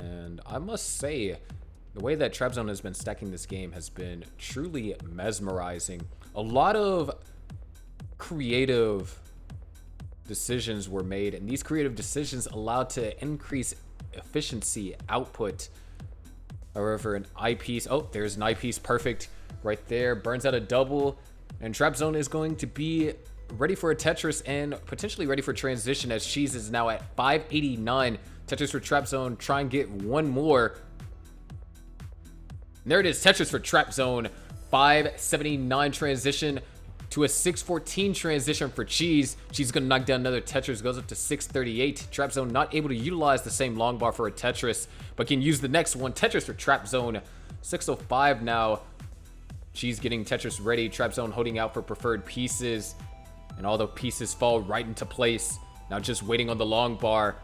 And I must say, the way that Trapzone has been stacking this game has been truly mesmerizing. A lot of creative decisions were made, and these creative decisions allowed to increase efficiency, output. However, an eyepiece, oh, there's an eyepiece, perfect right there, burns out a double, and Trapzone is going to be ready for a Tetris and potentially ready for transition, as Cheez is now at 589. Tetris for Trapzone, try and get one more. And there it is, Tetris for Trapzone, 579 transition to a 614 transition for Cheez. Cheez is going to knock down another Tetris, goes up to 638. Trapzone not able to utilize the same long bar for a Tetris, but can use the next one. Tetris for Trapzone, 605 now. Cheez getting Tetris ready. Trapzone holding out for preferred pieces, and all the pieces fall right into place. Now just waiting on the long bar.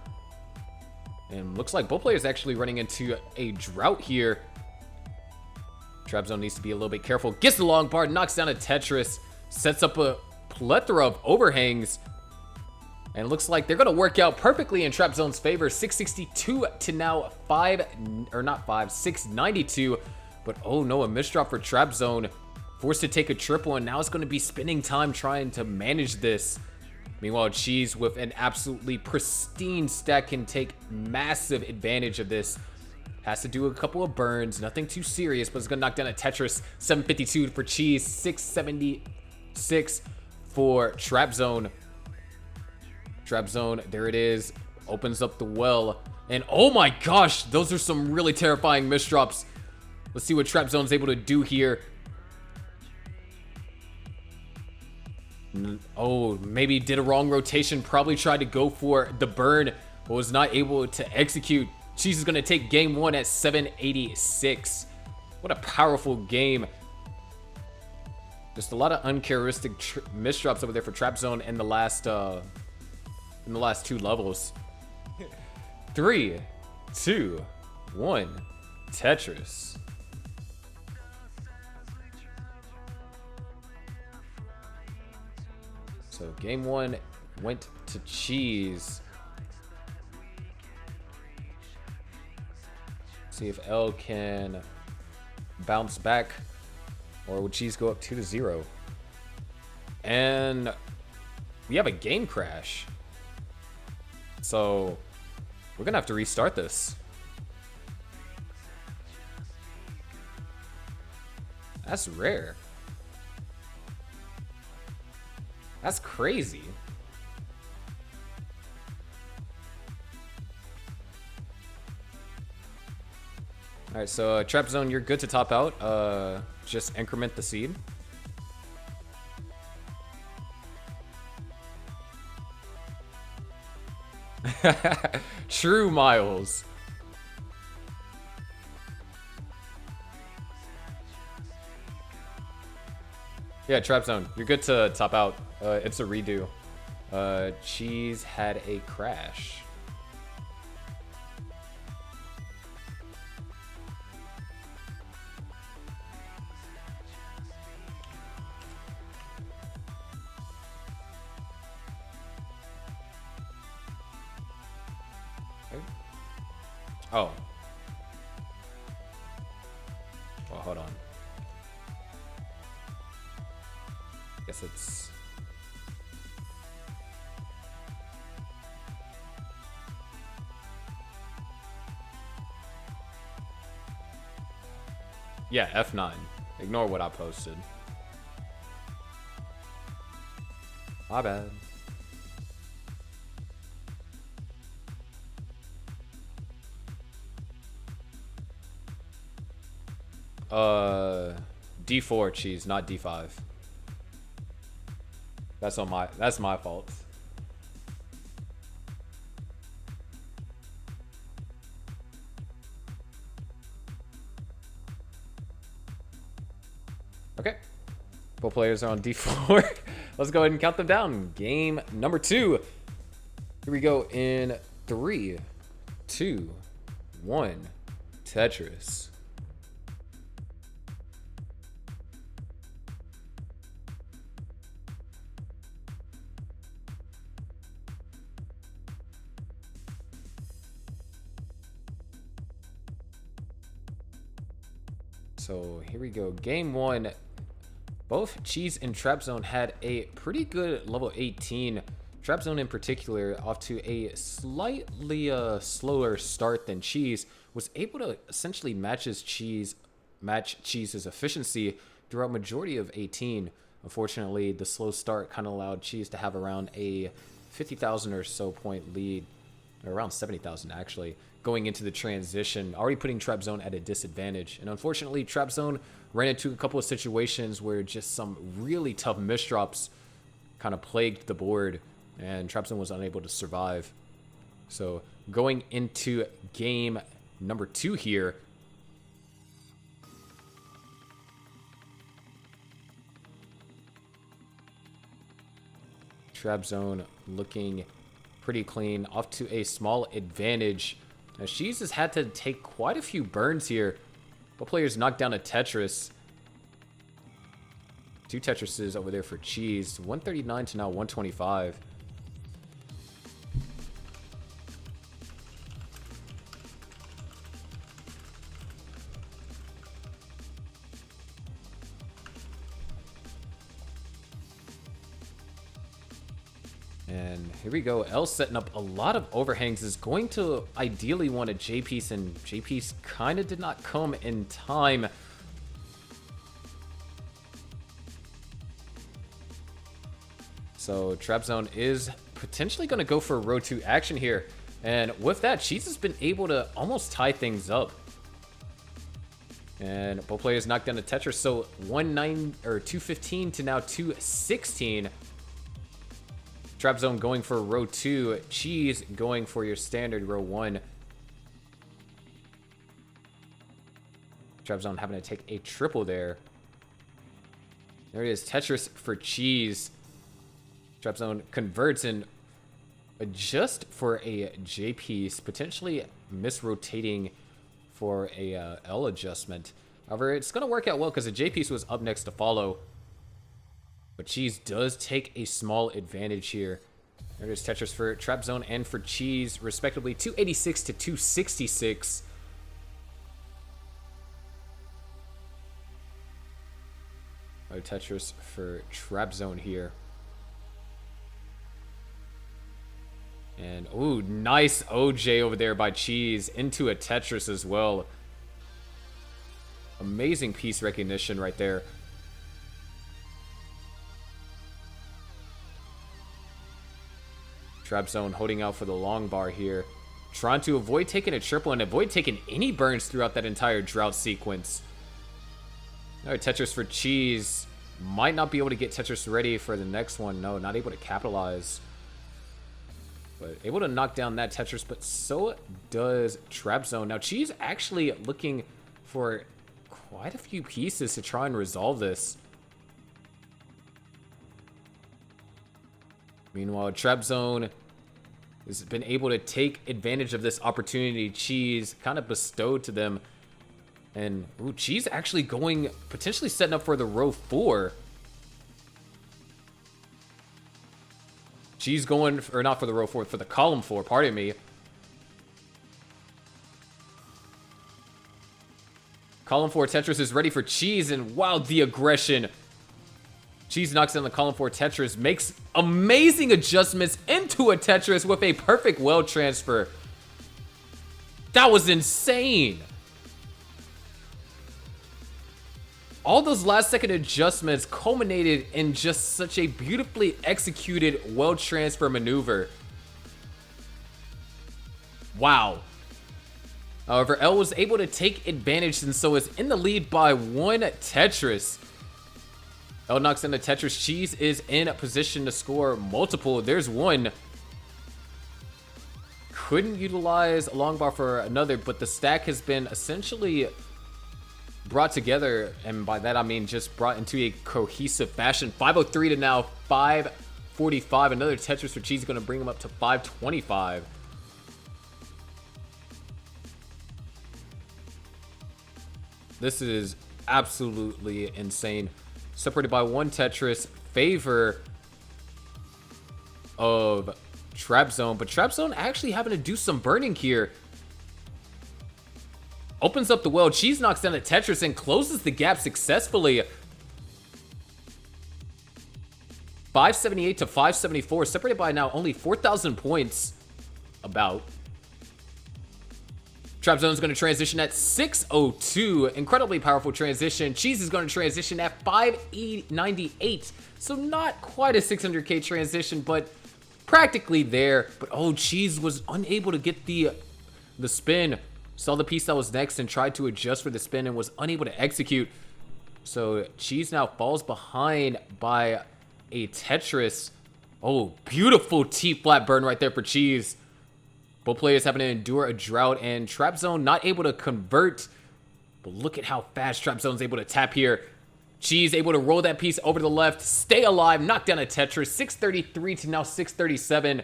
And looks like both players actually running into a drought here. Trapzone needs to be a little bit careful. Gets the long bar, knocks down a Tetris, sets up a plethora of overhangs. And it looks like they're going to work out perfectly in Trapzone's favor. 662 to now 692. But oh no, a misdrop for Trapzone. Forced to take a triple, and now it's going to be spending time trying to manage this. Meanwhile, Cheez with an absolutely pristine stack can take massive advantage of this. Has to do a couple of burns, nothing too serious, but it's going to knock down a Tetris. 752 for Cheez, 676 for Trapzone. Trapzone, there it is, opens up the well. And oh my gosh, those are some really terrifying misdrops. Let's see what Trapzone's able to do here. Oh, maybe did a wrong rotation. Probably tried to go for the burn, but was not able to execute. Cheez is going to take game one at 786. What a powerful game. Just a lot of uncharacteristic misdrops over there for Trapzone in the last two levels. 3, 2, 1, Tetris. So game one went to Cheez. See if Elle can bounce back, or would Cheez go up 2-0? And we have a game crash. So we're gonna have to restart this. That's rare. That's crazy. All right, so Trapzone, you're good to top out. Just increment the seed. True, Miles. Yeah, Trapzone, you're good to top out. It's a redo. Cheez had a crash. Oh. Well, hold on. Guess it's... Yeah, F9. Ignore what I posted. My bad. D4 Cheez, not D5. That's my fault. Okay. Both players are on D4. Let's go ahead and count them down. Game number 2. Here we go in 3, 2, 1. Tetris. So here we go. Game 1. Both Cheez and Trap Zone had a pretty good level 18. Trap Zone in particular, off to a slightly slower start than Cheez, was able to essentially match Cheez's efficiency throughout majority of 18. Unfortunately, the slow start kind of allowed Cheez to have around a 50,000 or so point lead, or around 70,000 actually, going into the transition, already putting Trap Zone at a disadvantage. And unfortunately, Trap Zone ran into a couple of situations where just some really tough misdrops kind of plagued the board, and Trap Zone was unable to survive. So going into game number 2 here, Trap Zone looking pretty clean, off to a small advantage. Now Cheez has had to take quite a few burns here. Both players knocked down a Tetris. 2 Tetrises over there for Cheez. 139 to now 125. And here we go. Elle setting up a lot of overhangs, is going to ideally want a J-piece, and J-piece kind of did not come in time. So Trap Zone is potentially going to go for row 2 action here. And with that, Cheez has been able to almost tie things up. And both players knocked down a Tetris, so 215 to now 216. Trap Zone going for row 2. Cheez going for your standard row 1. Trap Zone having to take a triple there. There it is. Tetris for Cheez. Trap Zone converts and adjust for a J piece, potentially misrotating for a L adjustment. However, it's going to work out well because the J piece was up next to follow. But Cheez does take a small advantage here. There it is, Tetris for Trap Zone and for Cheez, respectively, 286 to 266. Tetris for Trap Zone here. And, ooh, nice OJ over there by Cheez into a Tetris as well. Amazing piece recognition right there. Trap Zone holding out for the long bar here. Trying to avoid taking a triple and avoid taking any burns throughout that entire drought sequence. Alright, Tetris for Cheez. Might not be able to get Tetris ready for the next one. No, not able to capitalize. But able to knock down that Tetris, but so does Trap Zone. Now, Cheez actually looking for quite a few pieces to try and resolve this. Meanwhile, Trap Zone has been able to take advantage of this opportunity Cheez kind of bestowed to them. And ooh, Cheez actually going, potentially setting up for the row 4. Cheez going, or not for the row 4, for the column 4, pardon me. Column 4 Tetris is ready for Cheez, and wow, the aggression. Cheez knocks down the column 4 Tetris, makes amazing adjustments into a Tetris with a perfect well transfer. That was insane. All those last second adjustments culminated in just such a beautifully executed well transfer maneuver. Wow. However, Elle was able to take advantage and so is in the lead by 1 Tetris. Elle knocks in the Tetris. Cheez is in a position to score multiple. There's one. Couldn't utilize a long bar for another, but the stack has been essentially brought together, and by that I mean just brought into a cohesive fashion. 503 to now 545. Another Tetris for Cheez is going to bring him up to 525. This is absolutely insane. Separated by 1 Tetris, favor of Trap Zone, but Trap Zone actually having to do some burning here. Opens up the well. Cheez knocks down the Tetris and closes the gap successfully. 578 to 574, separated by now only 4,000 points. About. Trap Zone is going to transition at 602. Incredibly powerful transition. Cheez is going to transition at 598. So not quite a 600k transition, but practically there. But oh, Cheez was unable to get the spin. Saw the piece that was next and tried to adjust for the spin and was unable to execute. So Cheez now falls behind by a Tetris. Oh, beautiful T-flat burn right there for Cheez. Both players having to endure a drought, and Trap Zone not able to convert. But look at how fast Trap Zone's able to tap here. Cheez able to roll that piece over to the left, stay alive, knock down a Tetris. 633 to now 637.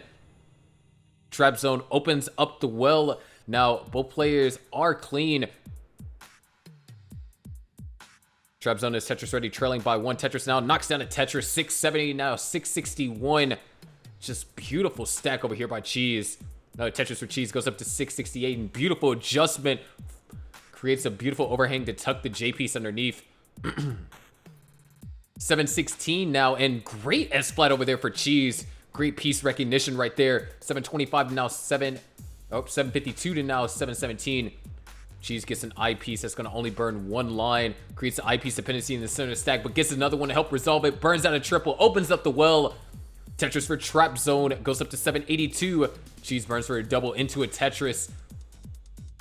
Trap Zone opens up the well. Now, both players are clean. Trap Zone is Tetris ready, trailing by one Tetris now. Knocks down a Tetris. 670 now 661. Just beautiful stack over here by Cheez. Another Tetris for Cheez goes up to 668, and beautiful adjustment. Creates a beautiful overhang to tuck the J piece underneath. 716 now, and great S-flat over there for Cheez. Great piece recognition right there. 725 to now 752 to now 717. Cheez gets an eyepiece that's going to only burn one line. Creates an eyepiece dependency in the center of the stack, but gets another one to help resolve it. Burns out a triple, opens up the well. Tetris for Trap Zone goes up to 782. Cheez burns for a double into a Tetris.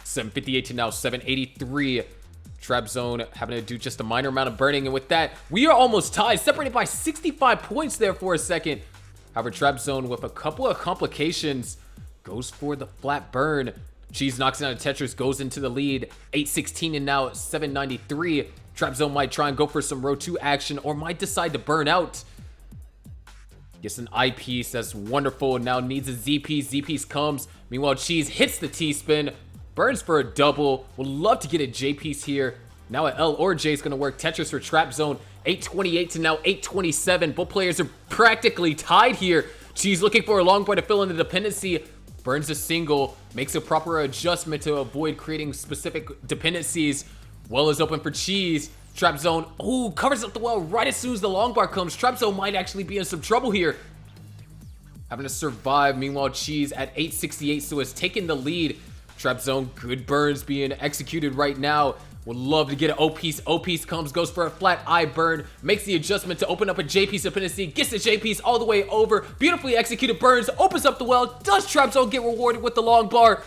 758 to now 783. Trap Zone having to do just a minor amount of burning, and with that, we are almost tied, separated by 65 points there for a second. However, Trap Zone, with a couple of complications, goes for the flat burn. Cheez knocks down a Tetris, goes into the lead. 816 and now 793. Trap Zone might try and go for some row 2 action, or might decide to burn out. Gets an eyepiece, that's wonderful. Now needs a Z piece. Z piece comes. Meanwhile, Cheez hits the T-spin. Burns for a double. Would love to get a J piece here. Now an L or J is going to work. Tetris for Trap Zone. 828 to now 827. Both players are practically tied here. Cheez looking for a long boy to fill in the dependency. Burns a single. Makes a proper adjustment to avoid creating specific dependencies. Well is open for Cheez. Trap Zone, oh, covers up the well right as soon as the long bar comes. Trap Zone might actually be in some trouble here. Having to survive. Meanwhile, Cheez at 868, so has taken the lead. Trap Zone, good burns being executed right now. Would love to get an O piece. O piece comes, goes for a flat eye burn. Makes the adjustment to open up a J piece dependency. Gets the J piece all the way over. Beautifully executed burns. Opens up the well. Does Trap Zone get rewarded with the long bar?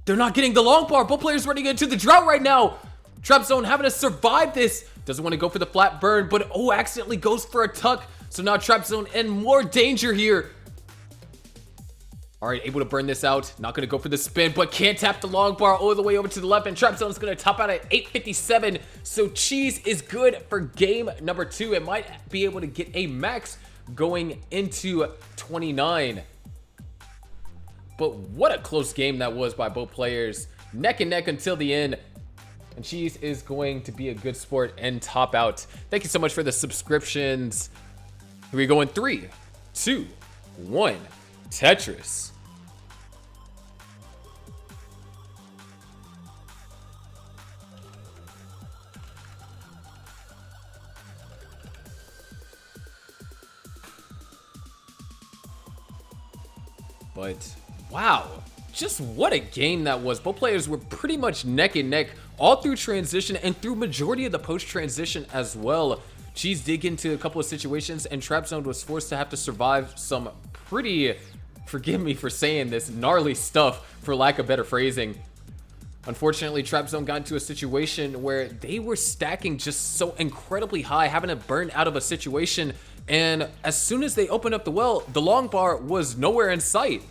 They're not getting the long bar. Both players running into the drought right now. Trap Zone having to survive this. Doesn't want to go for the flat burn, but oh, accidentally goes for a tuck. So now Trap Zone in more danger here. All right, able to burn this out. Not going to go for the spin, but can't tap the long bar all the way over to the left. And Trap Zone is going to top out at 857. So Cheez is good for game number 2. It might be able to get a max going into 29. But what a close game that was by both players. Neck and neck until the end. And Cheez is going to be a good sport and top out. Thank you so much for the subscriptions. Here we go in 3, 2, 1. Tetris. But wow, just what a game that was. Both players were pretty much neck and neck all through transition and through majority of the post transition as well. Cheez did get into a couple of situations, and Trap Zone was forced to have to survive some pretty, forgive me for saying this, gnarly stuff, for lack of better phrasing. Unfortunately, Trap Zone got into a situation where they were stacking just so incredibly high, having to burn out of a situation, and as soon as they opened up the well, the long bar was nowhere in sight.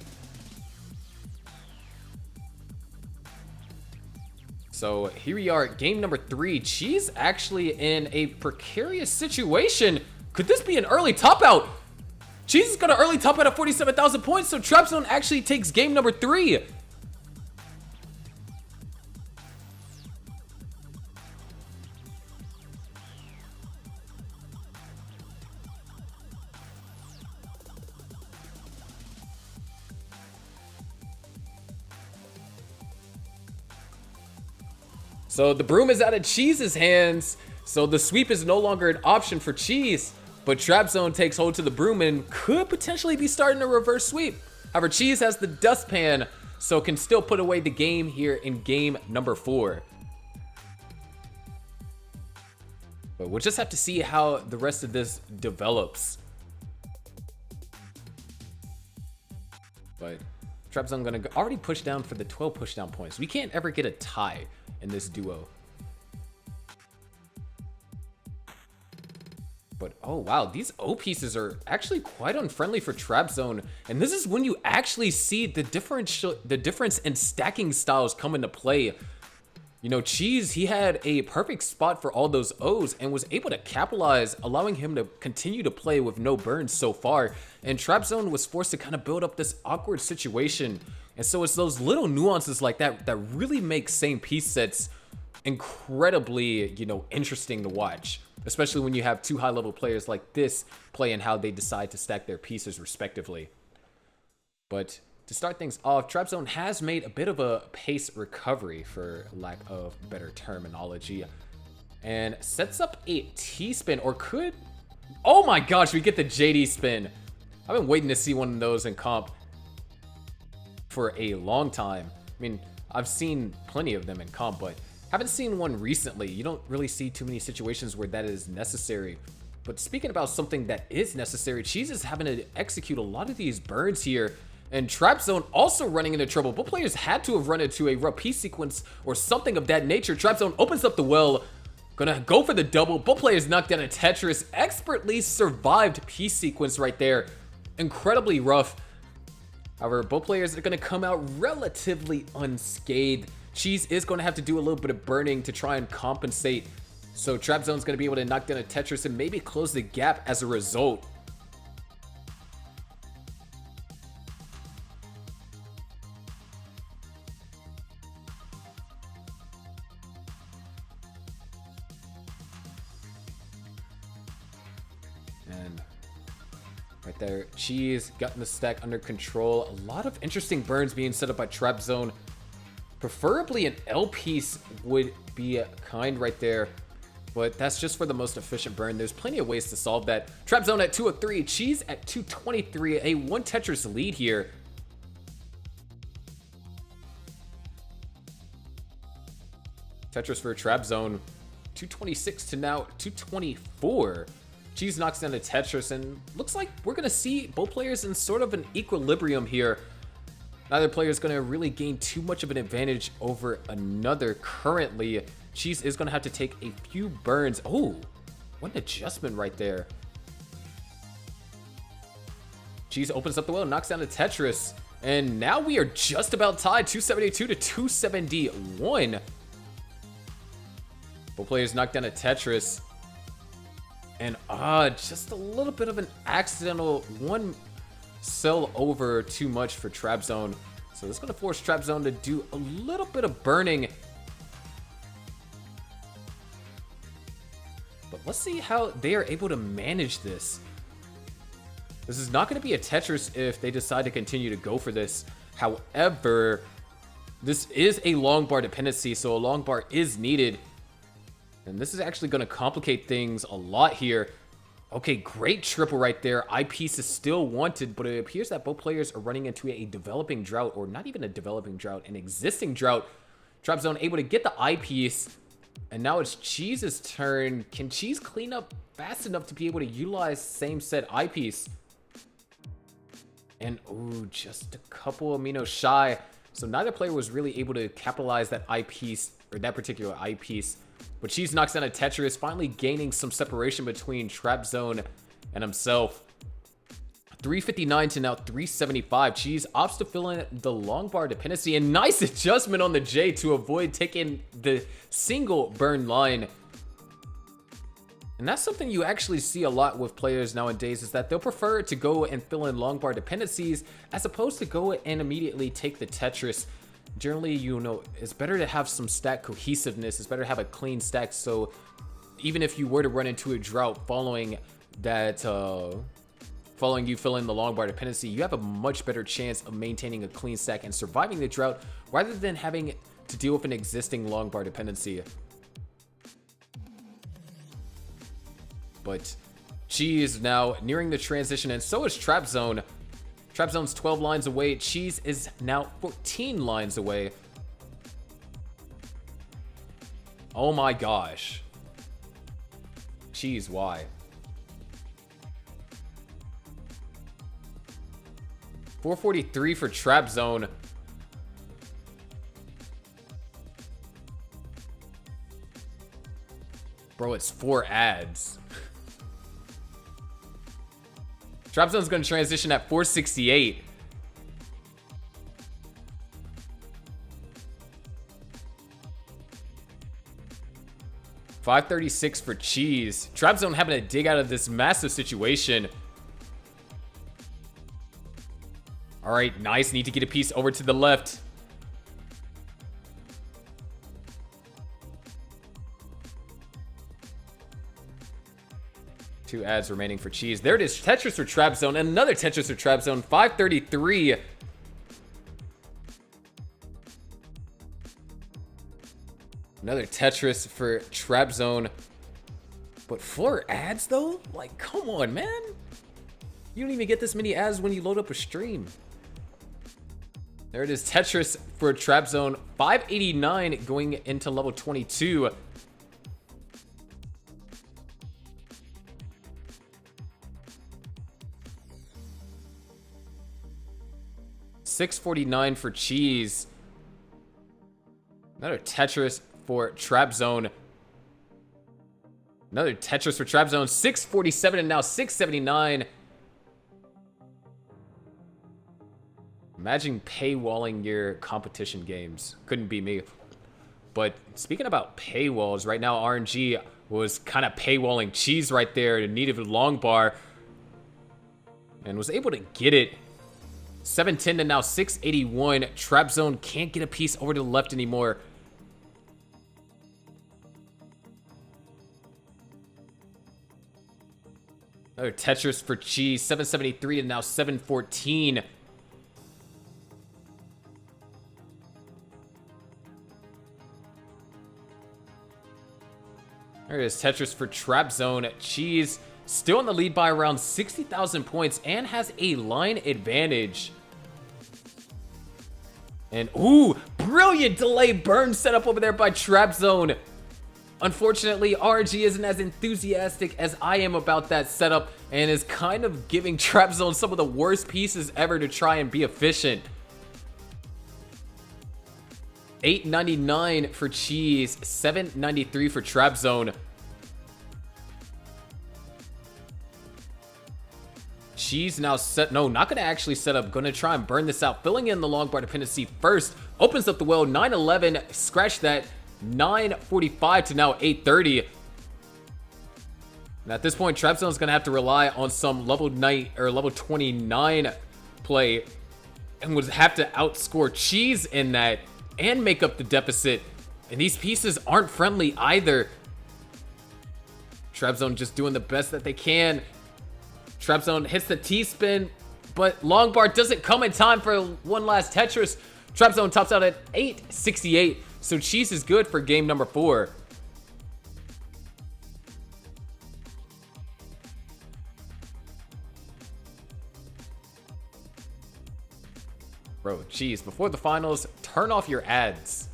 So here we are, game number 3. Cheez actually in a precarious situation. Could this be an early top out? Cheez is got an early top out at 47,000 points, so Trap Zone actually takes game number 3. So the broom is out of Cheez's hands. So the sweep is no longer an option for Cheez. But Trap Zone takes hold to the broom and could potentially be starting a reverse sweep. However, Cheez has the dustpan, so can still put away the game here in game number 4. But we'll just have to see how the rest of this develops. But Trap Zone gonna already push down for the 12 pushdown points. We can't ever get a tie in this duo. But oh wow, these O pieces are actually quite unfriendly for Trap Zone, and this is when you actually see the difference in stacking styles come into play. You know, Cheez, he had a perfect spot for all those O's and was able to capitalize, allowing him to continue to play with no burns so far. And Trap Zone was forced to kind of build up this awkward situation. And so it's those little nuances like that that really make same piece sets incredibly, you know, interesting to watch. Especially when you have two high-level players like this play and how they decide to stack their pieces respectively. But to start things off, Trap Zone has made a bit of a pace recovery, for lack of better terminology, and sets up a T-spin, or could... Oh my gosh, we get the JD spin. I've been waiting to see one of those in comp for a long time. I mean, I've seen plenty of them in comp, but haven't seen one recently. You don't really see too many situations where that is necessary. But speaking about something that is necessary, Cheez is having to execute a lot of these burns here. And Trap Zone also running into trouble. Both players had to have run into a repeat sequence or something of that nature. Trap Zone opens up the well. Gonna go for the double. Both players knocked down a Tetris. Expertly survived piece sequence right there. Incredibly rough. However, both players are gonna come out relatively unscathed. Cheez is going to have to do a little bit of burning to try and compensate. So Trap Zone's going to be able to knock down a Tetris and maybe close the gap as a result. And right there, Cheez gotten the stack under control. A lot of interesting burns being set up by Trap Zone. Preferably an Elle piece would be kind right there, but that's just for the most efficient burn. There's plenty of ways to solve that. Trap Zone at 203, Cheez at 223, a 1 Tetris lead here. Tetris for Trap Zone, 226 to now 224. Cheez knocks down a Tetris, and looks like we're gonna see both players in sort of an equilibrium here. Neither player is going to really gain too much of an advantage over another currently. Cheez is going to have to take a few burns. Oh, what an adjustment right there. Cheez opens up the well, knocks down a Tetris. And now we are just about tied, 272 to 271. Both players knock down a Tetris. And just a little bit of an accidental one cell over too much for Trap Zone. So this is going to force Trap Zone to do a little bit of burning. But let's see how they are able to manage this. This is not going to be a Tetris if they decide to continue to go for this. However, this is a long bar dependency, so a long bar is needed. And this is actually going to complicate things a lot here. Okay, great triple right there. Eyepiece is still wanted, but it appears that both players are running into a developing drought, or not even a developing drought, an existing drought. Trap Zone able to get the eyepiece, and now it's Cheez's turn. Can Cheez clean up fast enough to be able to utilize same set eyepiece? And ooh, just a couple aminos shy. So neither player was really able to capitalize that eyepiece, or that particular eyepiece. But Cheez knocks down a Tetris, finally gaining some separation between Trap Zone and himself. 359 to now 375. Cheez opts to fill in the long bar dependency, and nice adjustment on the J to avoid taking the single burn line. And that's something you actually see a lot with players nowadays, is that they'll prefer to go and fill in long bar dependencies as opposed to go and immediately take the Tetris. Generally, you know, it's better to have some stack cohesiveness. It's better to have a clean stack, so even if you were to run into a drought following that Following you fill in the long bar dependency, you have a much better chance of maintaining a clean stack and surviving the drought rather than having to deal with an existing long bar dependency. But Cheez now nearing the transition, and so is Trap Zone. Trap Zone's 12 lines away. Cheez is now 14 lines away. Oh my gosh. Cheez, why? 443 for Trap Zone. Bro, it's 4 ads. Trap Zone's going to transition at 468. $536 for Cheez. Trap Zone having to dig out of this massive situation. All right, nice. Need to get a piece over to the left. Two ads remaining for Cheez. There it is. Tetris for Trap Zone. Another Tetris for Trap Zone. 533. Another Tetris for Trap Zone. But 4 ads, though? Like, come on, man. You don't even get this many ads when you load up a stream. There it is. Tetris for Trap Zone. 589 going into level 22. $649 for Cheez. Another Tetris for Trap Zone. Another Tetris for Trap Zone. $647 and now $679. Imagine paywalling your competition games. Couldn't be me. But speaking about paywalls, right now RNG was kind of paywalling Cheez right there in need of a long bar. And was able to get it. 710 to now 681. Trap Zone can't get a piece over to the left anymore. Another Tetris for Cheez. 773 and now 714. There it is. Tetris for Trap Zone. Cheez still in the lead by around 60,000 points and has a line advantage. And, ooh, brilliant delay burn setup over there by Trap Zone. Unfortunately, RG isn't as enthusiastic as I am about that setup and is kind of giving Trap Zone some of the worst pieces ever to try and be efficient. $899 for Cheez, $793 for Trap Zone. Cheez now set, no, not gonna actually set up, gonna try and burn this out, filling in the long bar dependency first, opens up the well, 911, scratch that, 945 to now 830. And at this point, Trap Zone's gonna have to rely on some level 9 or level 29 play and would have to outscore Cheez in that and make up the deficit. And these pieces aren't friendly either. Trap Zone just doing the best that they can. Trap Zone hits the T-spin, but long bar doesn't come in time for one last Tetris. Trap Zone tops out at 868, so Cheez is good for game number 4. Bro, Cheez, before the finals, turn off your ads.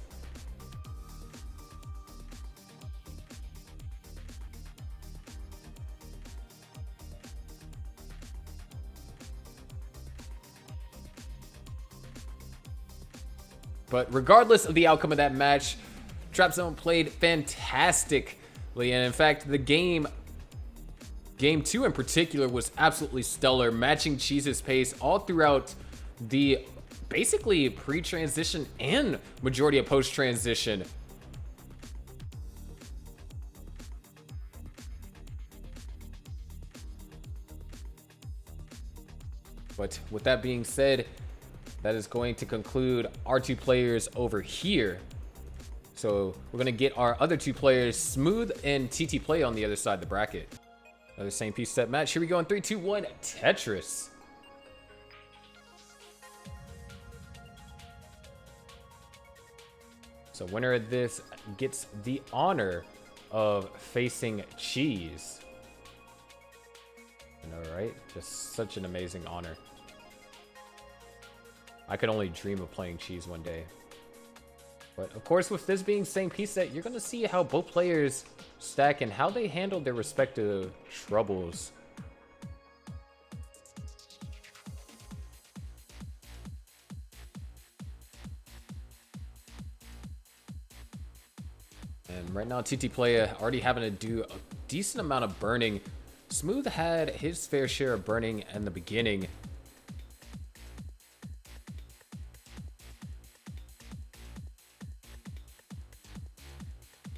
But regardless of the outcome of that match, Trap Zone played fantastically. And in fact, the game 2 in particular was absolutely stellar, matching Cheez's pace all throughout the basically pre-transition and majority of post-transition. But with that being said, that is going to conclude our 2 players over here. So we're going to get our other 2 players, Smooth and TT Play, on the other side of the bracket. Another same piece set match. Here we go in 3, 2, 1. Tetris. So winner of this gets the honor of facing Cheez. I know, right? Just such an amazing honor. I could only dream of playing Cheez one day. But of course, with this being same piece set, you're going to see how both players stack and how they handle their respective troubles. And right now, Playa already having to do a decent amount of burning. Smooth had his fair share of burning in the beginning.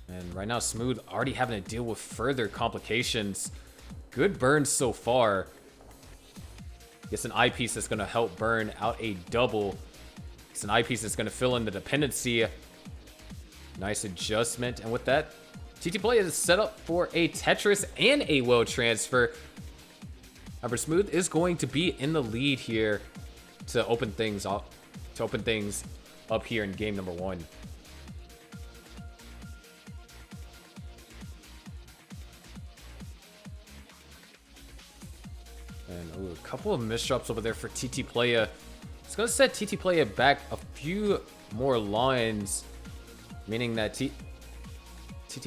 And right now, Smooth already having to deal with further complications. Good burns so far. Gets an eyepiece that's going to help burn out a double. It's an eyepiece that's going to fill in the dependency. Nice adjustment. And with that, Play is set up for a Tetris and a well transfer. However, Smooth is going to be in the lead here to open things up. Here in game number 1. And ooh, a couple of misdrops over there for Playa. It's going to set Playa back a few more lines, meaning that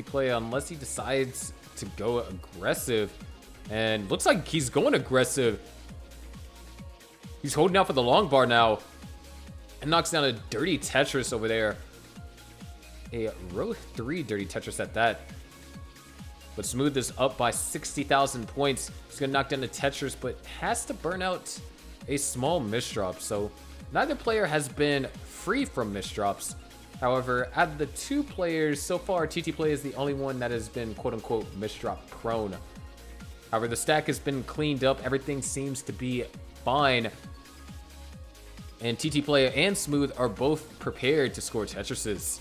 Playa, unless he decides to go aggressive, and looks like he's going aggressive. He's holding out for the long bar now, and knocks down a dirty Tetris over there. A row 3 dirty Tetris at that. But Smooth is up by 60,000 points. He's going to knock down the Tetris, but has to burn out a small misdrop. So neither player has been free from misdrops. However, out of the 2 players so far, Play is the only one that has been quote-unquote misdrop prone. However, the stack has been cleaned up. Everything seems to be fine. And Play and Smooth are both prepared to score Tetrises.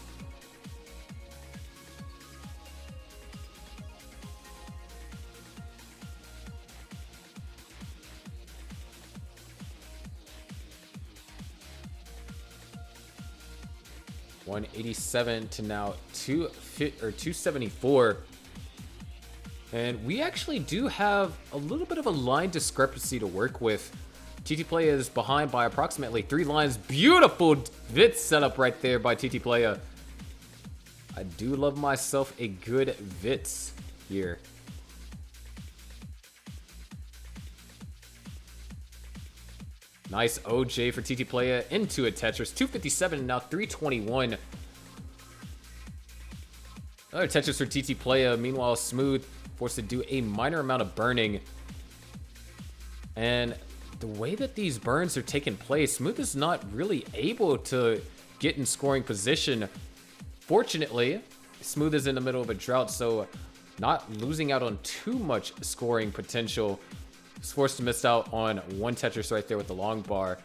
$187 to now 274. And we actually do have a little bit of a line discrepancy to work with. Playa is behind by approximately 3 lines. Beautiful Vit setup right there by Playa. I do love myself a good Vits here. Nice OJ for Playa into a Tetris. 257 and now 321. Another Tetris for Playa. Meanwhile, Smooth forced to do a minor amount of burning. And the way that these burns are taking place, Smooth is not really able to get in scoring position. Fortunately, Smooth is in the middle of a drought, so not losing out on too much scoring potential. He's forced to miss out on 1 Tetris right there with the long bar.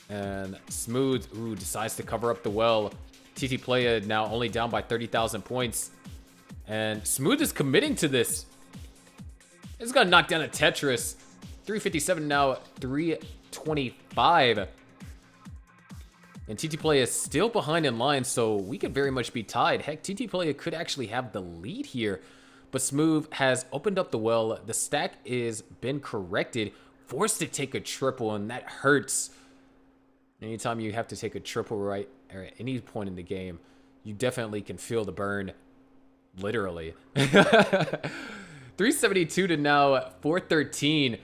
And Smooth, decides to cover up the well. Playa now only down by 30,000 points. And Smooth is committing to this. He's gonna knock down a Tetris. 357 now, 325. And Playa is still behind in line, so we could very much be tied. Heck, Playa could actually have the lead here. But Smooth has opened up the well. The stack is been corrected. Forced to take a triple, and that hurts. Anytime you have to take a triple right or at any point in the game, you definitely can feel the burn. Literally. 372 to now 413.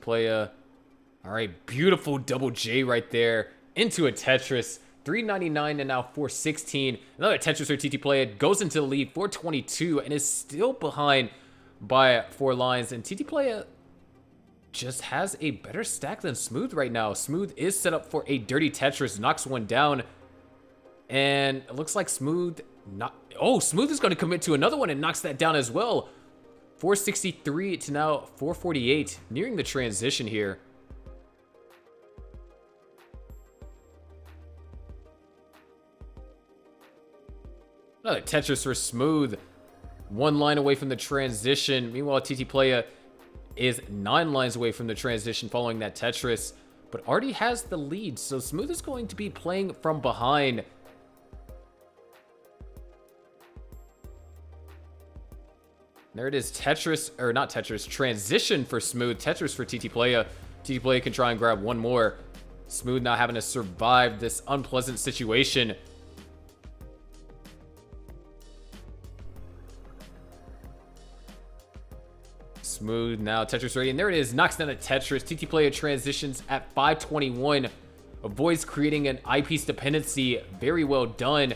Playa. All right, beautiful double J right there. Into a Tetris. 399 and now 416. Another Tetris for Playa. Goes into the lead. 422 and is still behind by 4 lines. And Playa just has a better stack than Smooth right now. Smooth is set up for a dirty Tetris. Knocks one down. And it looks like Smooth Smooth is going to commit to another one and knocks that down as well. 463 to now 448. Nearing the transition here. Another Tetris for Smooth. 1 line away from the transition. Meanwhile, TT Playa is 9 lines away from the transition following that Tetris, but already has the lead, so Smooth is going to be playing from behind. There it is, Tetris, or not Tetris, transition for Smooth, Tetris for TT Playa. TT Playa can try and grab one more. Smooth now having to survive this unpleasant situation. Smooth now, Tetris ready, and there it is, knocks down a Tetris. TT Playa transitions at 521, avoids creating an eyepiece dependency. Very well done.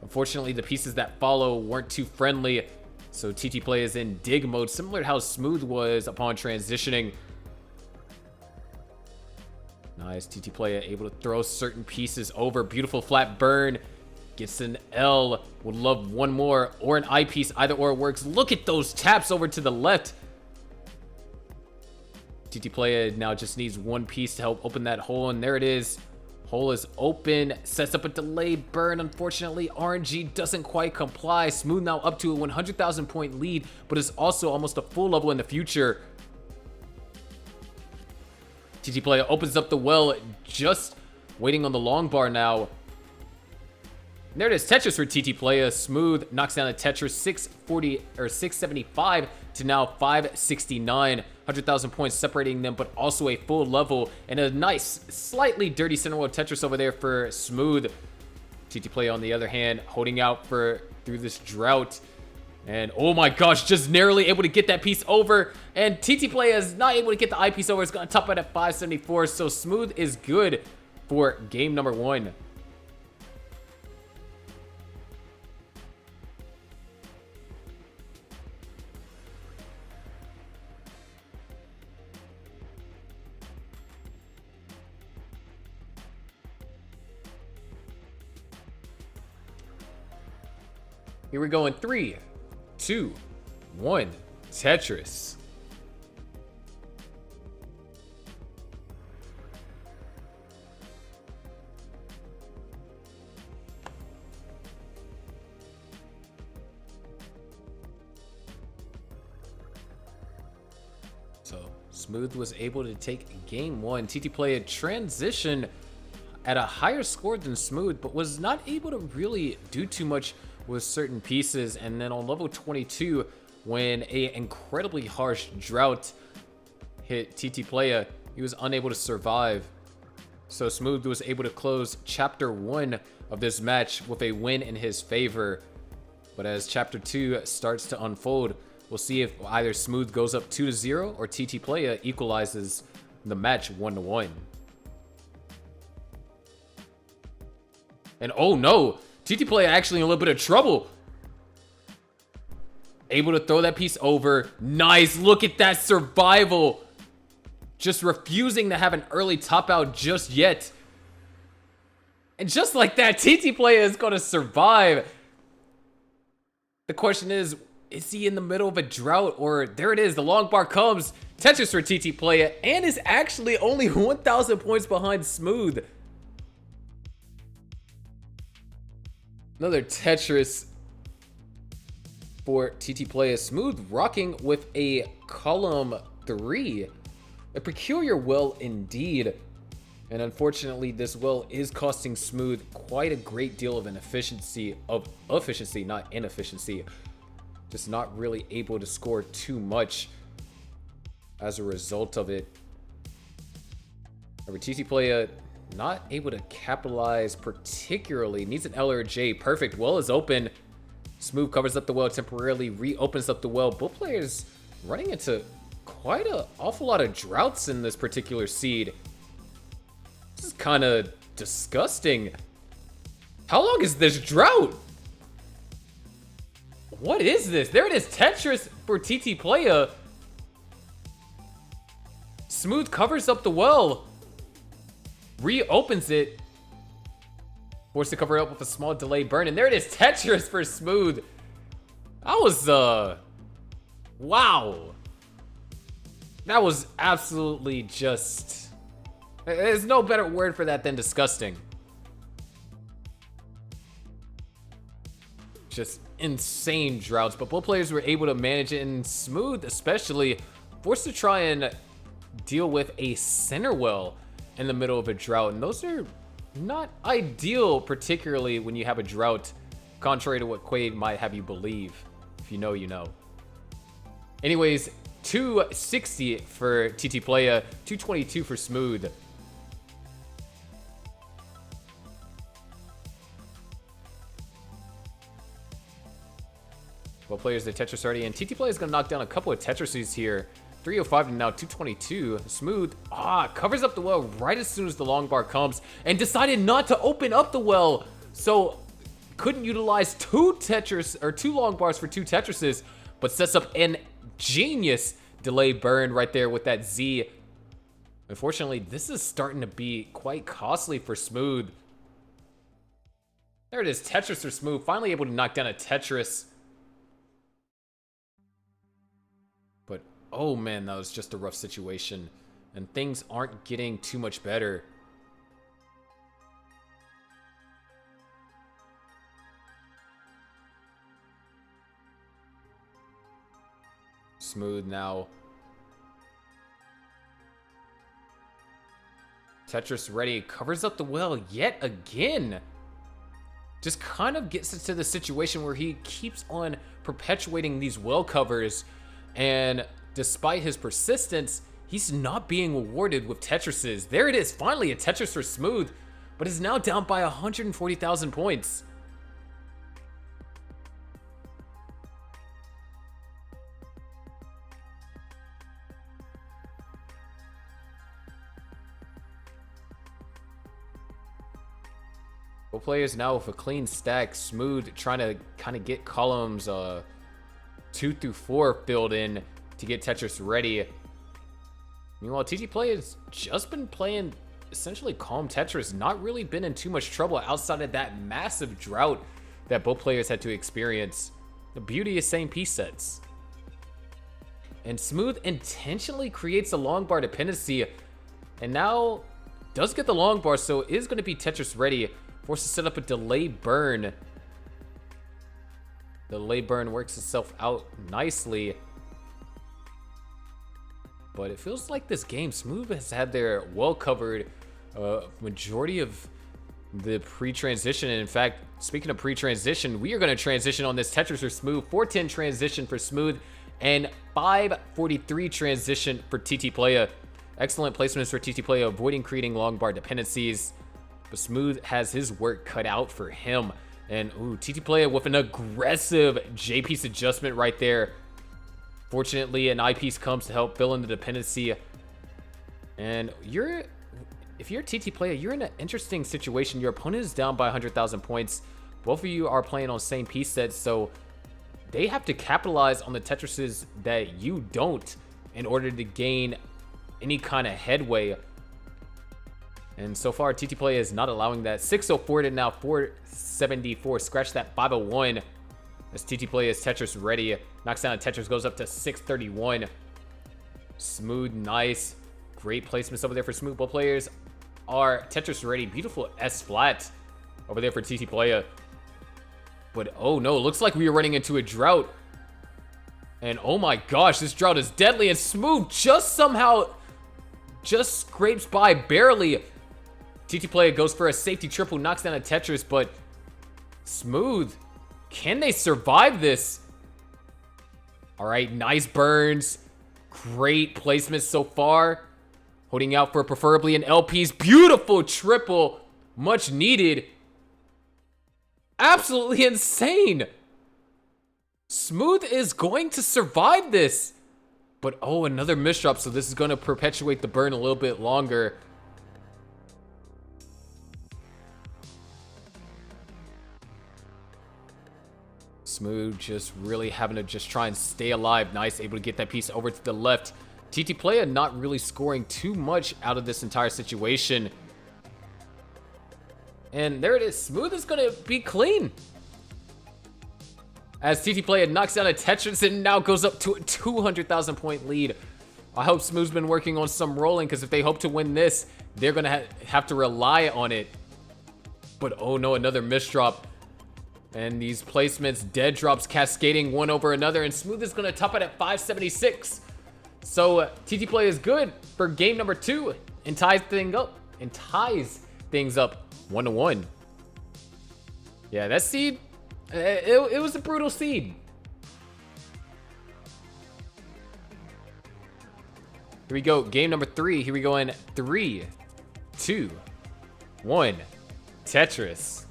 Unfortunately, the pieces that follow weren't too friendly, so TT Playa is in dig mode, similar to how Smooth was upon transitioning. Nice, TT Playa able to throw certain pieces over. Beautiful flat burn. Gets an L. Would love one more or an eyepiece. Either or works. Look at those taps over to the left. TT Playa now just needs one piece to help open that hole, and there it is. Hole is open. Sets up a delayed burn. Unfortunately, RNG doesn't quite comply. Smooth now up to a 100,000 point lead, but is also almost a full level in the future. TT Playa opens up the well, just waiting on the long bar now. And there it is, Tetris for TT Playa. Smooth knocks down the Tetris 640 or 675 to now 569. 100,000 points separating them, but also a full level and a nice, slightly dirty center world Tetris over there for Smooth. TT Playa on the other hand, holding out through this drought. And oh my gosh, just narrowly able to get that piece over. And TT Playa is not able to get the eyepiece over. It's going to top it at 574. So Smooth is good for game number 1. Here we go in 3, 2, 1, Tetris. So Smooth was able to take game 1. TT Playa transition at a higher score than Smooth, but was not able to really do too much with certain pieces. And then on level 22, when a incredibly harsh drought hit TT Playa, he was unable to survive. So Smooth was able to close chapter 1 of this match with a win in his favor. But as chapter 2 starts to unfold, we'll see if either Smooth goes up 2-0 or TT Playa equalizes the match 1-1. And oh no, TT Playa actually in a little bit of trouble. Able to throw that piece over. Nice, look at that survival. Just refusing to have an early top out just yet. And just like that, TT Playa is going to survive. The question is he in the middle of a drought? Or there it is, the long bar comes. Tetris for TT Playa and is actually only 1,000 points behind Smooth. Another Tetris for TT Playa. Smooth rocking with a column 3. A peculiar well indeed. And unfortunately, this well is costing Smooth quite a great deal of efficiency, not inefficiency. Just not really able to score too much as a result of it. However, TT Playa not able to capitalize particularly. Needs an L or a J. Perfect. Well is open. Smooth covers up the well temporarily, reopens up the well. Both players running into quite an awful lot of droughts in this particular seed. This is kind of disgusting. How long is this drought? What is this? There it is, Tetris for TT Playa. Smooth covers up the well. Reopens it. Forced to cover up with a small delay burn. And there it is, Tetris for Smooth. That was, wow. That was absolutely just... There's no better word for that than disgusting. just insane droughts, but both players were able to manage it, and Smooth especially forced to try and deal with a center well in the middle of a drought, and those are not ideal, particularly when you have a drought, contrary to what Quaid might have you believe. If you know, you know. Anyways, 260 for TT Playa, 222 for Smooth. Well, players, the Tetris already, and TT Playa is going to knock down a couple of Tetrises here. 305 and now 222. Smooth, covers up the well right as soon as the long bar comes and decided not to open up the well. So couldn't utilize two long bars for two Tetrises, but sets up an genius delay burn right there with that Z. Unfortunately, this is starting to be quite costly for Smooth. There it is, Tetris for Smooth, finally able to knock down a Tetris. But oh man, that was just a rough situation, and things aren't getting too much better. Smooth now. Tetris ready, covers up the well yet again. Just kind of gets into the situation where he keeps on perpetuating these well covers, and despite his persistence, he's not being rewarded with Tetrises. There it is, finally a Tetris for Smooth, but is now down by 140,000 points. Both players now with a clean stack. Smooth trying to kind of get columns 2 through 4 filled in to get Tetris ready. Meanwhile, TT Playa has just been playing essentially calm Tetris, not really been in too much trouble outside of that massive drought that both players had to experience. The beauty is same piece sets. And Smooth intentionally creates a long bar dependency, and now does get the long bar, so is going to be Tetris ready. Forced to set up a delay burn. The delay burn works itself out nicely. But it feels like this game, Smooth has had their well covered majority of the pre-transition. And in fact, speaking of pre-transition, we are going to transition on this Tetris for Smooth. 410 transition for Smooth and 543 transition for TT Playa. Excellent placements for TT Playa, avoiding creating long bar dependencies. But Smooth has his work cut out for him. And ooh, TT Playa with an aggressive J-piece adjustment right there. Fortunately, an I-piece comes to help fill in the dependency. And if you're TT Playa, you're in an interesting situation. Your opponent is down by 100,000 points. Both of you are playing on same piece sets, so they have to capitalize on the Tetrises that you don't in order to gain any kind of headway. And so far, TT Playa is not allowing that. 604 to now 474. Scratch that 501. As TT Playa is Tetris ready. Knocks down a Tetris, goes up to 631. Smooth, nice. Great placements over there for Smooth. Both players are Tetris ready. Beautiful S flat over there for TT Playa. But oh no, looks like we are running into a drought. And oh my gosh, this drought is deadly. And Smooth just scrapes by barely. TT Playa goes for a safety triple, knocks down a Tetris, but Smooth, can they survive this? All right, nice burns. Great placements so far. Holding out for preferably an LP's beautiful triple. Much needed. Absolutely insane. Smooth is going to survive this. But oh, another misdrop, so this is going to perpetuate the burn a little bit longer. Smooth just really having to just try and stay alive. Nice, able to get that piece over to the left. TT Playa not really scoring too much out of this entire situation. And there it is. Smooth is going to be clean. As TT Playa knocks down a Tetris and now goes up to a 200,000 point lead. I hope Smooth's been working on some rolling, because if they hope to win this, they're going to have to rely on it. But oh no, another misdrop. And these placements, dead drops cascading one over another, and Smooth is going to top it at 576. So TT Play is good for game number 2 and ties things up 1-1. Yeah, that seed, it was a brutal seed. Here we go, game number 3. Here we go in 3, 2, 1. Tetris.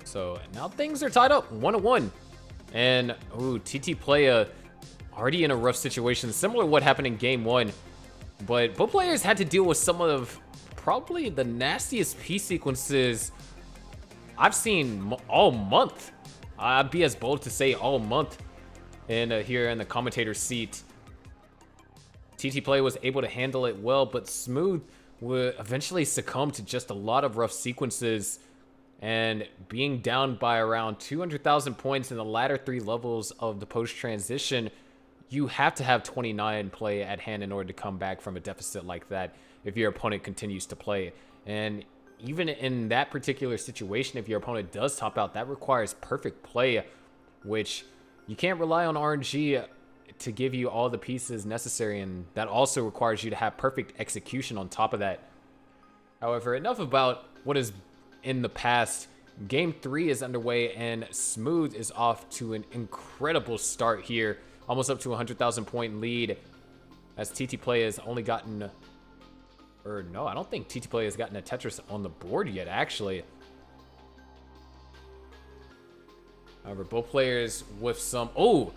So now things are tied up 1-1. And ooh, TT Playa already in a rough situation, similar to what happened in game 1. But both players had to deal with some of probably the nastiest piece sequences I've seen all month. I'd be as bold to say all month. And here in the commentator's seat, TT Play was able to handle it well, but Smooth would eventually succumb to just a lot of rough sequences. And being down by around 200,000 points in the latter 3 levels of the post-transition, you have to have 29 play at hand in order to come back from a deficit like that if your opponent continues to play. And even in that particular situation, if your opponent does top out, that requires perfect play, which you can't rely on RNG to give you all the pieces necessary, and that also requires you to have perfect execution on top of that. However, enough about what is in the past. Game 3 is underway, and Smooth is off to an incredible start here, almost up to a 100,000 point lead, as TT Play has only gotten, or no, I don't think TT Play has gotten a Tetris on the board yet, actually. However, both players with some, oh,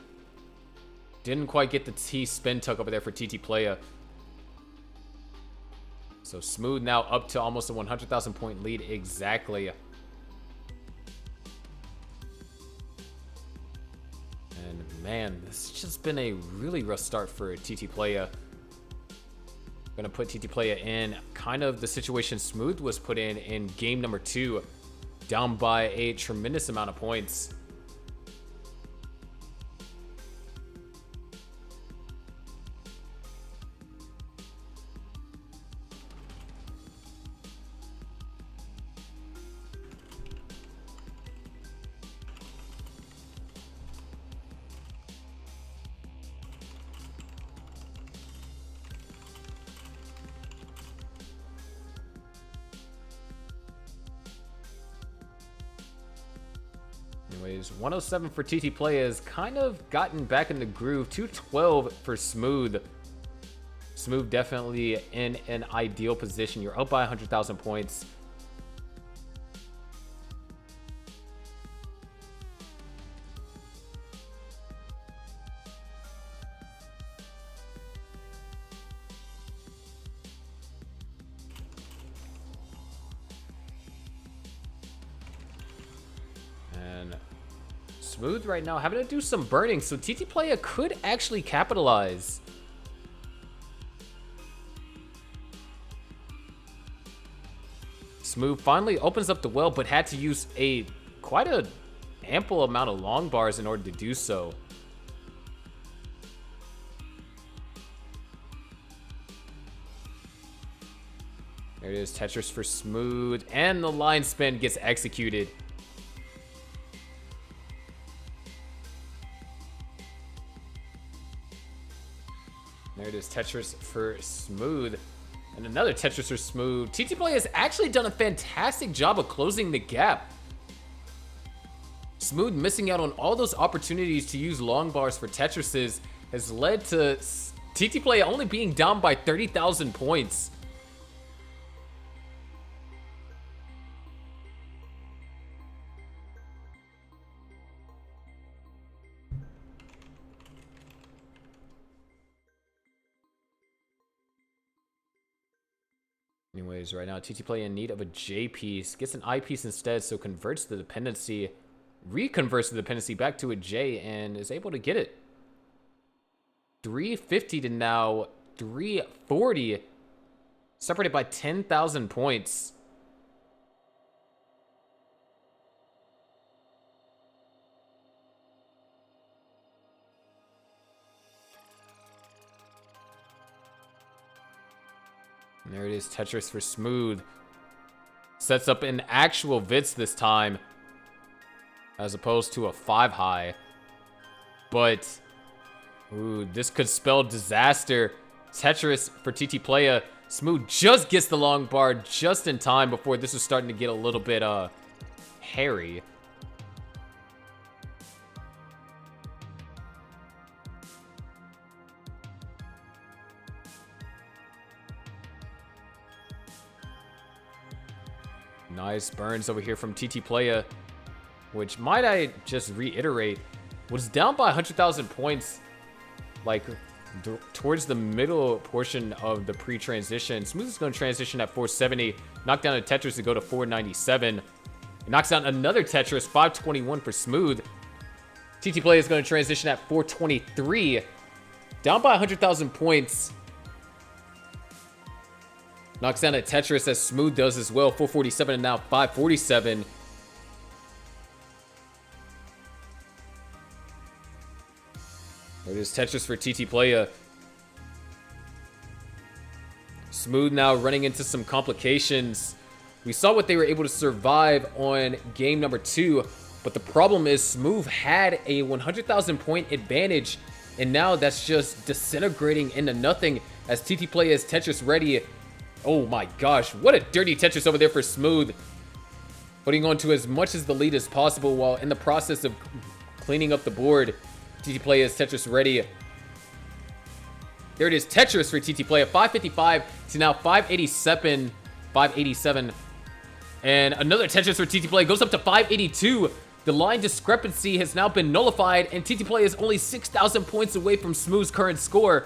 didn't quite get the T spin tuck over there for TT Playa. So Smooth now up to almost a 100,000 point lead exactly. And man, this has just been a really rough start for TT Playa. Gonna put TT Playa in kind of the situation Smooth was put in game number 2, down by a tremendous amount of points. Anyways, 107 for TT Play has kind of gotten back in the groove. 212 for Smooth. Smooth definitely in an ideal position. You're up by 100,000 points. Smooth right now having to do some burning, so TT Playa could actually capitalize. Smooth finally opens up the well, but had to use quite a ample amount of long bars in order to do so. There it is, Tetris for Smooth, and the line spin gets executed. There it is, Tetris for Smooth. And another Tetris for Smooth. TT Play has actually done a fantastic job of closing the gap. Smooth missing out on all those opportunities to use long bars for Tetrises has led to TT Play only being down by 30,000 points. Anyways, right now, TT Play in need of a J piece. Gets an I piece instead, so converts the dependency, reconverts the dependency back to a J, and is able to get it. 350 to now 340, separated by 10,000 points. And there it is, Tetris for Smooth. Sets up an actual Vitz this time, as opposed to a 5 high. But, ooh, this could spell disaster. Tetris for TT Playa. Smooth just gets the long bar just in time before this is starting to get a little bit, hairy. Nice burns over here from TT Playa, which, might I just reiterate, was down by 100,000 points, like, towards the middle portion of the pre-transition. Smooth is going to transition at 470, knock down a Tetris to go to 497. It knocks down another Tetris, 521 for Smooth. TT Playa is going to transition at 423, down by 100,000 points. Knocks down a Tetris as Smooth does as well, 447 and now 547. There it is, Tetris for TT Playa. Smooth now running into some complications. We saw what they were able to survive on game number 2, but the problem is Smooth had a 100,000 point advantage, and now that's just disintegrating into nothing as TT Playa is Tetris ready. Oh my gosh, what a dirty Tetris over there for Smooth. Putting on to as much as the lead as possible while in the process of cleaning up the board. TT Playa is Tetris ready. There it is, Tetris for TT Playa, 555 to now 587. 587. And another Tetris for TT Playa goes up to 582. The line discrepancy has now been nullified, and TT Playa is only 6,000 points away from Smooth's current score.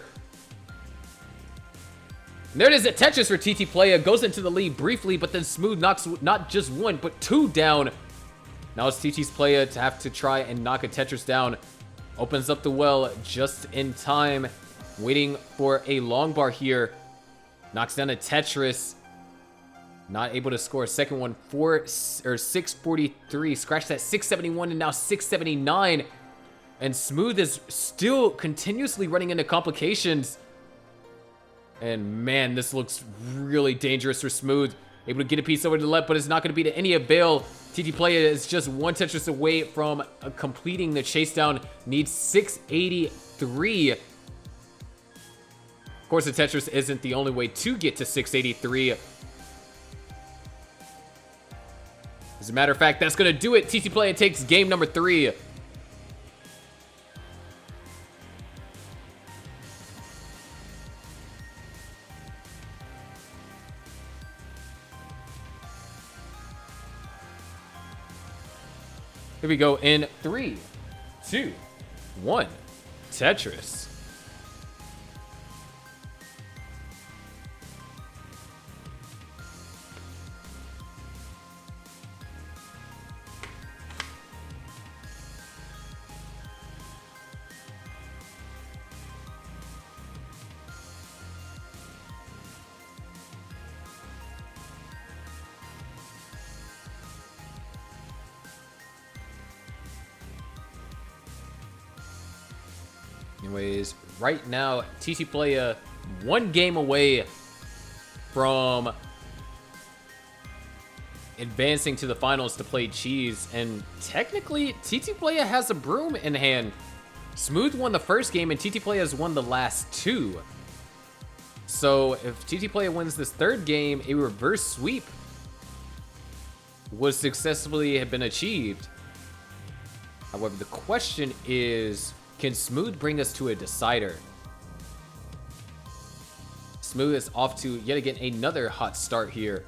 And there it is, a Tetris for TT Playa, goes into the lead briefly, but then Smooth knocks not just 1, but 2 down. Now it's TT's Playa to have to try and knock a Tetris down. Opens up the well just in time, waiting for a long bar here. Knocks down a Tetris. Not able to score a second one. 643. Scratched that 671 and now 679. And Smooth is still continuously running into complications. And man, this looks really dangerous for Smooth. Able to get a piece over to the left, but it's not going to be to any avail. TT Playa is just 1 Tetris away from completing the Chasedown. Needs 683. Of course, the Tetris isn't the only way to get to 683. As a matter of fact, that's going to do it. TT Playa takes game number 3. Here we go in 3, 2, 1. Tetris. Anyways, right now, TT Playa 1 game away from advancing to the finals to play Cheez. And technically, TT Playa has a broom in hand. Smooth won the first game, and TT Playa has won the last 2. So if TT Playa wins this 3rd game, a reverse sweep would successfully have been achieved. However, the question is, can Smooth bring us to a decider? Smooth is off to, yet again, another hot start here.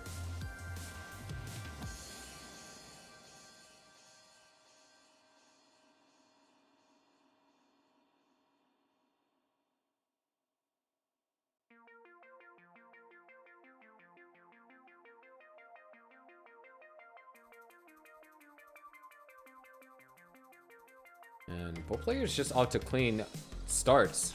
And both players just off to clean starts.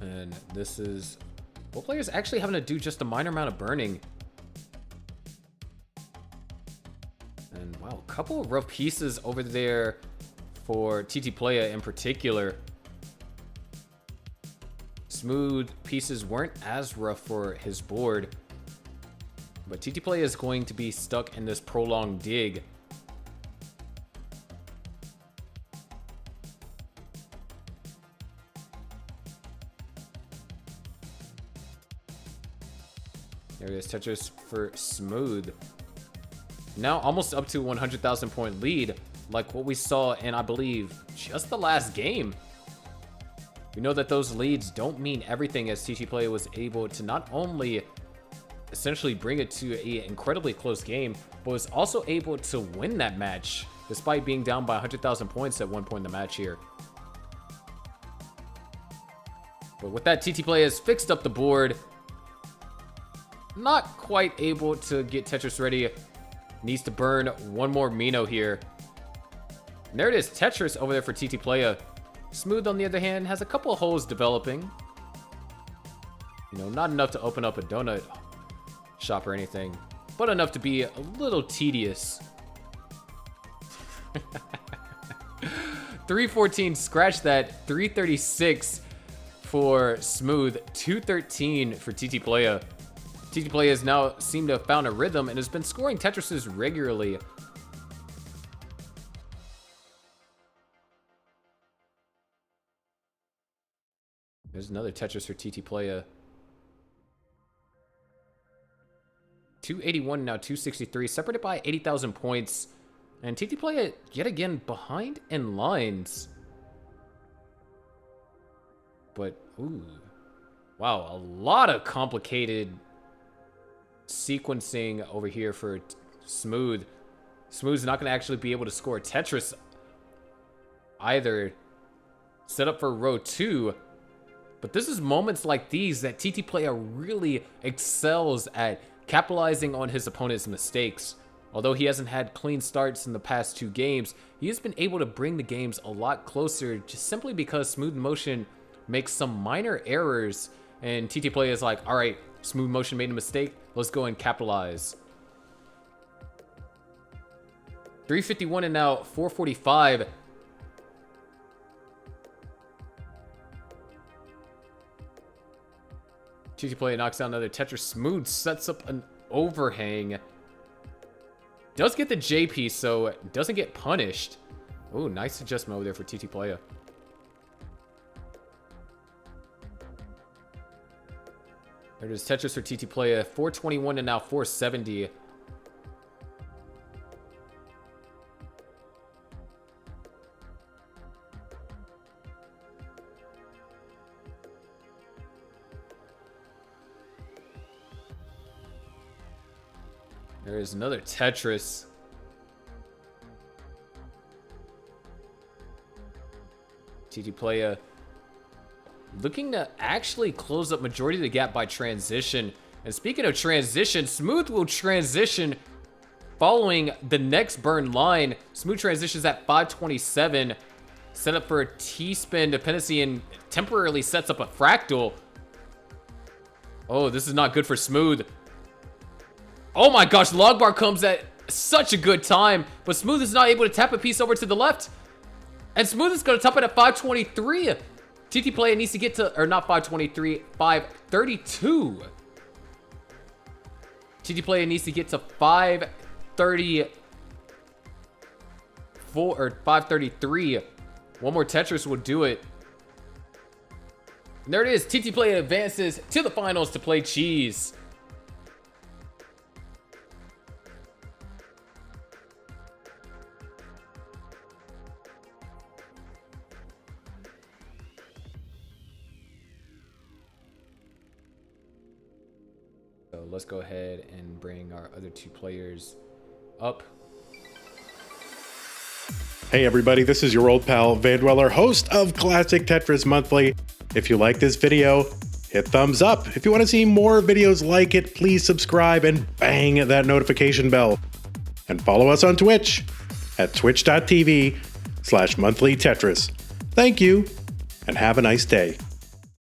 And this is both players actually having to do just a minor amount of burning. couple of rough pieces over there for TT Playa in particular. Smooth pieces weren't as rough for his board, but TT Playa is going to be stuck in this prolonged dig. There it is, Tetris for Smooth. Now almost up to 100,000 point lead, like what we saw in, I believe, just the last game. We know that those leads don't mean everything, as TT Playa was able to not only essentially bring it to an incredibly close game, but was also able to win that match despite being down by 100,000 points at one point in the match here. But with that, TT Playa has fixed up the board. Not quite able to get Tetris ready. Needs to burn one more Mino here. And there it is, Tetris over there for TT Playa. Smooth, on the other hand, has a couple of holes developing. You know, not enough to open up a donut shop or anything, but enough to be a little tedious. 314, scratch that. 336 for Smooth. 213 for TT Playa. TT Playa has now seemed to have found a rhythm and has been scoring Tetrises regularly. There's another Tetris for TT Playa. 281 now, 263, separated by 80,000 points. And TT Playa yet again behind in lines. But, ooh. Wow, a lot of complicated sequencing over here for Smooth. Smooth's not going to actually be able to score Tetris either. Set up for row 2. But this is moments like these that TT Playa really excels at capitalizing on his opponent's mistakes. Although he hasn't had clean starts in the past 2 games, he has been able to bring the games a lot closer just simply because Smooth Motion makes some minor errors and TT Playa is like, alright, Smooth Motion made a mistake, let's go and capitalize. 351 and now 445. TT Playa knocks down another Tetris. Smooth sets up an overhang. Does get the J piece, so doesn't get punished. Oh, nice adjustment over there for TT Playa. There it is, Tetris for TT Playa. 421 and now 470. There is another Tetris. TT Playa looking to actually close up majority of the gap by transition. And speaking of transition, Smooth will transition following the next burn line. Smooth transitions at 527. Set up for a T-spin dependency and temporarily sets up a fractal. Oh, this is not good for Smooth. Oh my gosh, Logbar comes at such a good time, but Smooth is not able to tap a piece over to the left. And Smooth is going to top it at 523. TT Playa needs to get to, or not 523, 532. TT Playa needs to get to 534 or 533. One more Tetris will do it. And there it is. TT Playa advances to the finals to play Cheez. So let's go ahead and bring our other 2 players up. Hey everybody, this is your old pal Vandweller, host of Classic Tetris Monthly. If you like this video, hit thumbs up. If you want to see more videos like it, please subscribe and bang that notification bell. And follow us on Twitch at twitch.tv/monthlytetris. Thank you, and have a nice day.